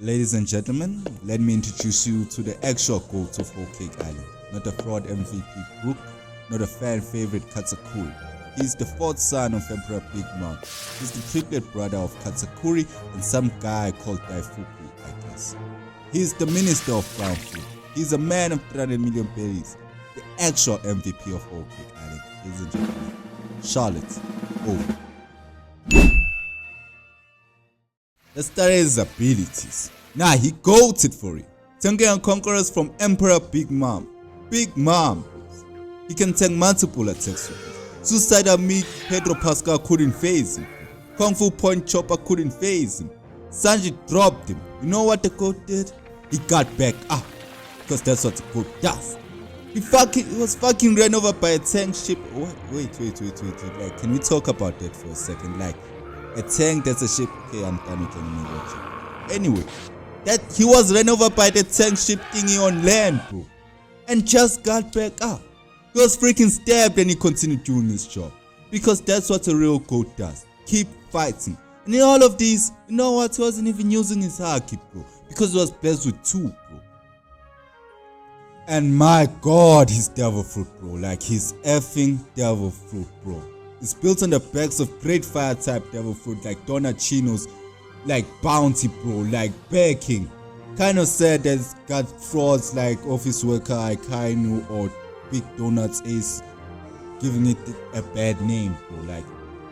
Ladies and gentlemen, let me introduce you to the actual GOAT of Whole Cake Island. Not a fraud MVP Brook, not a fan favorite katakuri. He's the fourth son of Emperor Big Mom. He's the triplet brother of katakuri and some guy called Daifuku, I guess. He's the minister of brown food. He's a man of 300 million berries. The actual MVP of Whole Cake Island, ladies and gentlemen, Charlottee Oven. Let's start his abilities. Nah, he goated for it. Tank conquerors from Emperor Big Mom. Big Mom. He can tank multiple attacks. Suicidal Meat Pedro Pascal couldn't phase him. Kung Fu Point Chopper couldn't phase him. Sanji dropped him. You know what the goat did? He got back up. Because that's what the goat does. He was fucking ran over by a tank ship. Wait. Like, can we talk about that for a second? Like, a tank, that's a ship. Okay, I'm done with anime. Anyway, that he was ran over by the tank ship thingy on land, bro. And just got back up. He was freaking stabbed and he continued doing his job. Because that's what a real goat does. Keep fighting. And in all of these, you know what? He wasn't even using his haki, bro. Because he was blessed with 2, bro. And my god, his devil fruit, bro. Like, his effing devil fruit, bro. It's built on the backs of great fire type devil fruit like Donachino's, like Bounty, bro, like Bear King. Kind of sad that it's got frauds like Office Worker Aikainu or Big Donuts Ace giving it a bad name, bro. Like,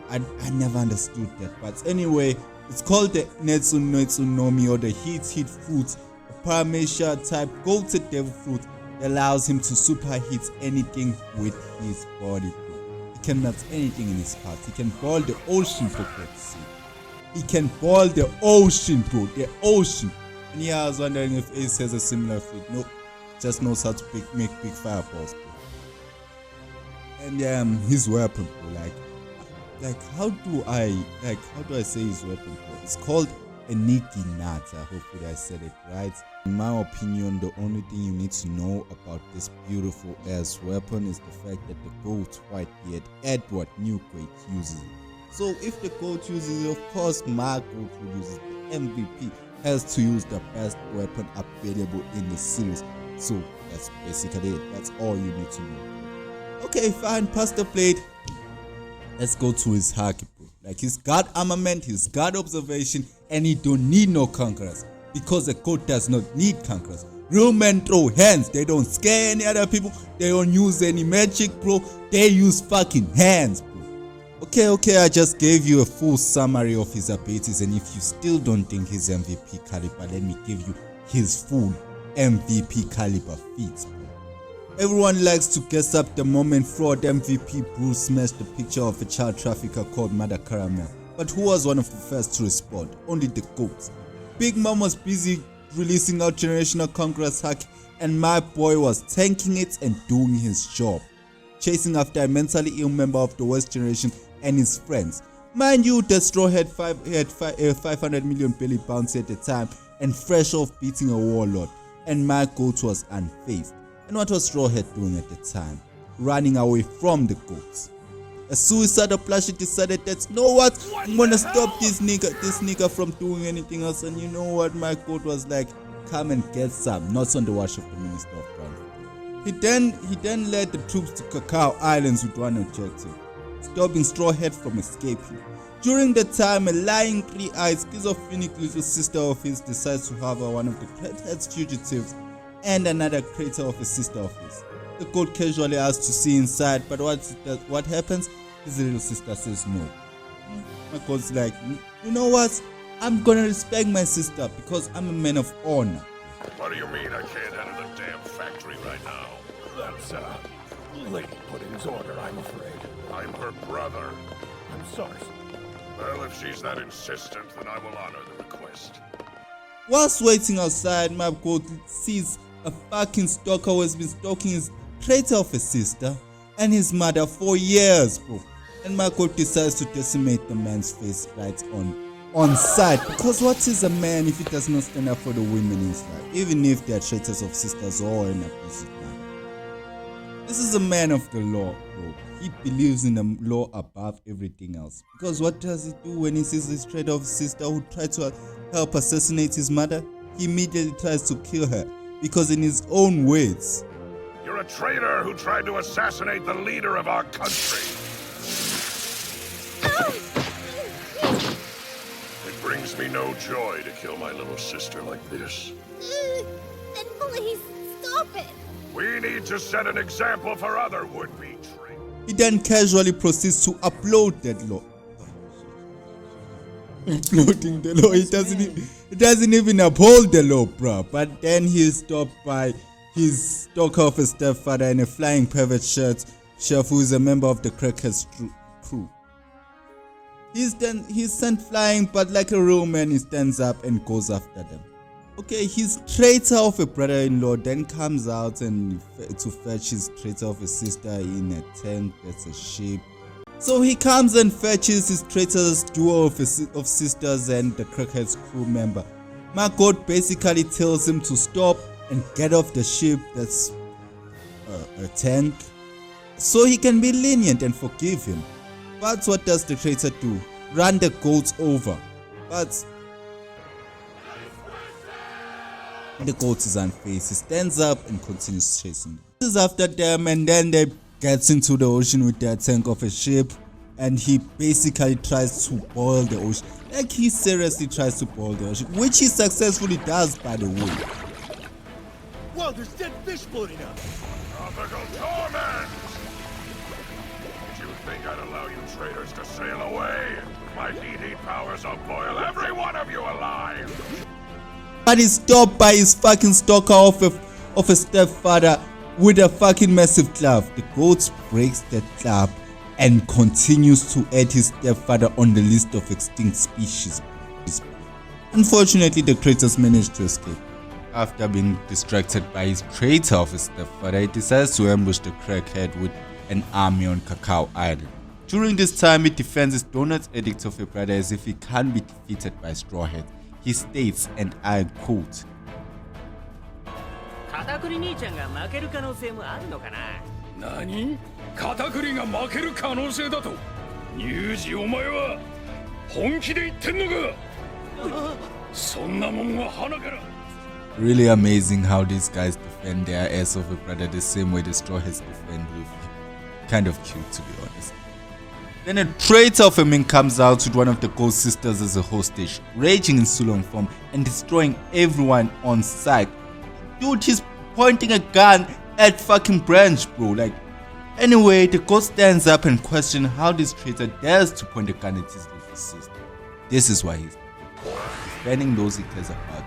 I never understood that. But anyway, it's called the Netsu Nami or the Heat Fruit, a Paramecia type goated devil fruit that allows him to super hit anything with his body, bro. He can melt anything in his heart. He can boil the ocean, for God's sake. He can boil the ocean, bro. The ocean. And yeah, I was wondering if Ace has a similar fruit. Nope. Just knows how to make big fireballs, bro. And his weapon, bro. Like how do I say his weapon, bro? It's called a Niginata. Hopefully I said it right. In my opinion, the only thing you need to know about this beautiful ass weapon is the fact that the goat Whitebeard Edward Newgate uses it. So if the goat uses it, of course my goat who uses the MVP has to use the best weapon available in the series. So that's basically it. That's all you need to know. Okay, fine, pass the plate. Let's go to his haki, bro. Like, he's got armament, he's got observation, and he don't need no conquerors. Because the goat does not need conquerors. Real men throw hands. They don't scare any other people. They don't use any magic, bro. They use fucking hands, bro. Okay, I just gave you a full summary of his abilities, and if you still don't think he's MVP caliber, let me give you his full MVP caliber feats, bro. Everyone likes to guess up the moment fraud MVP Bruce smashed the picture of a child trafficker called Mother Caramel. But who was one of the first to respond? Only the goats. Big Mom was busy releasing out Generational Conqueror's hack, and my boy was tanking it and doing his job, chasing after a mentally ill member of the West Generation and his friends. Mind you, the Straw had 500 million belly bounty at the time and fresh off beating a warlord, and my goat was unfazed. And what was Straw Hat doing at the time? Running away from the goats. A suicidal Plushie decided that, you know what, I'm gonna stop this nigga from doing anything else. And you know what, my goat was like, come and get some, not on the watch of the Minister of Brown. He then led the troops to Cacao Islands with one objective: stopping Straw Hat from escaping. During the time, a lying 3-eyed schizophrenic little sister of his decides to harbor one of the Great Hat's fugitives and another creator of a sister of his. The goat casually asks to see inside, but what happens? His little sister says no. My goat's like, you know what? I'm gonna respect my sister because I'm a man of honor. What do you mean I can't enter the damn factory right now? That's, Lady Pudding's order, I'm afraid. I'm her brother. I'm sorry. Well, if she's that insistent, then I will honor the request. Whilst waiting outside, my goat sees a fucking stalker who has been stalking his traitor of a sister and his mother for years, bro. And my goat decides to decimate the man's face right on sight. Because what is a man if he does not stand up for the women in his life, even if they are traitors of sisters or an abusive man? This is a man of the law, bro. He believes in the law above everything else. Because what does he do when he sees his traitor of a sister who tried to help assassinate his mother? he immediately tries to kill her because, in his own words, You're a traitor who tried to assassinate the leader of our country. It brings me no joy to kill my little sister like this. Then please stop it. We need to set an example for other would-be traitors. he then casually proceeds to upload that law. Uploading the law. He doesn't even uphold the law, bruh. But then he is stopped by his stalker of a stepfather in a flying pervert shirt, chef who is a member of the Crackers crew. He's sent flying, but like a real man, he stands up and goes after them. Okay, his traitor of a brother-in-law then comes out and to fetch his traitor of a sister in a tank that's a ship. So he comes and fetches his traitor's duo of sisters and the Crackhead's crew member. My god basically tells him to stop and get off the ship that's a tank, so he can be lenient and forgive him. But what does the traitor do? Run the goats over. But the goat is unfazed. He stands up and continues chasing them. This is after them, and then they gets into the ocean with their tank of a ship, and he basically tries to boil the ocean. Like, he seriously tries to boil the ocean, which he successfully does, by the way. Whoa, there's dead fish floating up. Tropical torment! Did you think I'd allow you traitors to sail away? My heat powers will boil every one of you alive! But he's stopped by his fucking stalker of a stepfather with a fucking massive club. The goat breaks that club and continues to add his stepfather on the list of extinct species. Unfortunately, the traitors managed to escape. After being distracted by his traitor of his stepfather, he decides to ambush the crackhead with an army on Cacao Island. During this time, he defends his donut edict of a brother as if he can't be defeated by straw heads. He states, and I quote, カタクリ兄ちゃんが負ける可能性もあるのかな。何？カタクリが負ける可能性だと？乳児お前は本気で言ってんのか？そんなもんは鼻から。 Really amazing how these guys defend their ass of a brother the same way the straw hats defend Luffy. Kind of cute, to be honest. Then a traitor of a man comes out with one of the ghost sisters as a hostage, raging in Sulong form and destroying everyone on sight. Dude, he's pointing a gun at fucking Branch, bro. Like, anyway, the ghost stands up and questions how this traitor dares to point a gun at his little sister. This is why he's defending those he cares about.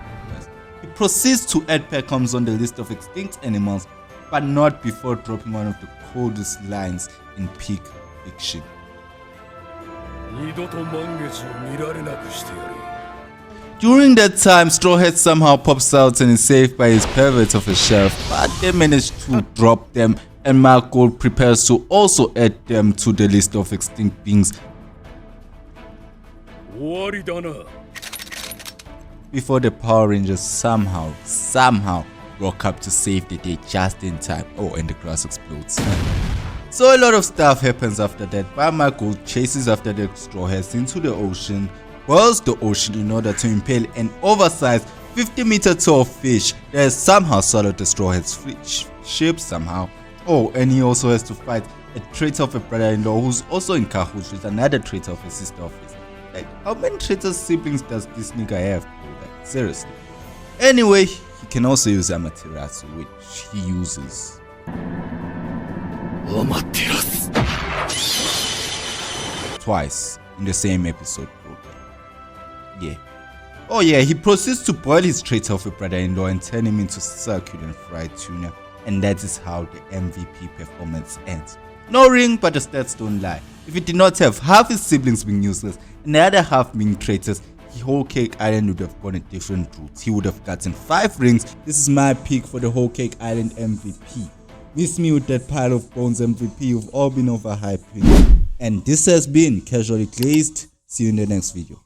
He proceeds to add Peckhams on the list of extinct animals, but not before dropping one of the coldest lines in peak fiction. During that time, Straw Hat somehow pops out and is saved by his pervert of a chef, but they manage to drop them, and Mark Gold prepares to also add them to the list of extinct beings. Before the Power Rangers somehow rock up to save the day just in time. Oh, and the grass explodes. So a lot of stuff happens after that, but Michael chases after the Straw Hats into the ocean, boils the ocean in order to impale an oversized 50-meter tall fish that has somehow swallowed the Straw Hats' ship somehow. Oh, and he also has to fight a traitor of a brother-in-law who's also in cahoots with another traitor of a sister of his. Like, how many traitor siblings does this nigga have? Like, seriously. Anyway, he can also use Amaterasu, which he uses twice in the same episode. Yeah. Oh yeah, he proceeds to boil his traitor of a brother-in-law and turn him into succulent fried tuna, and that is how the MVP performance ends. No ring, but the stats don't lie. If he did not have half his siblings being useless and the other half being traitors, the Whole Cake Island would have gone a different route. He would have gotten 5 rings. This is my pick for the Whole Cake Island MVP. Miss me with that pile of bones MVP. You've all been overhyped. And this has been Casually Glazed. See you in the next video.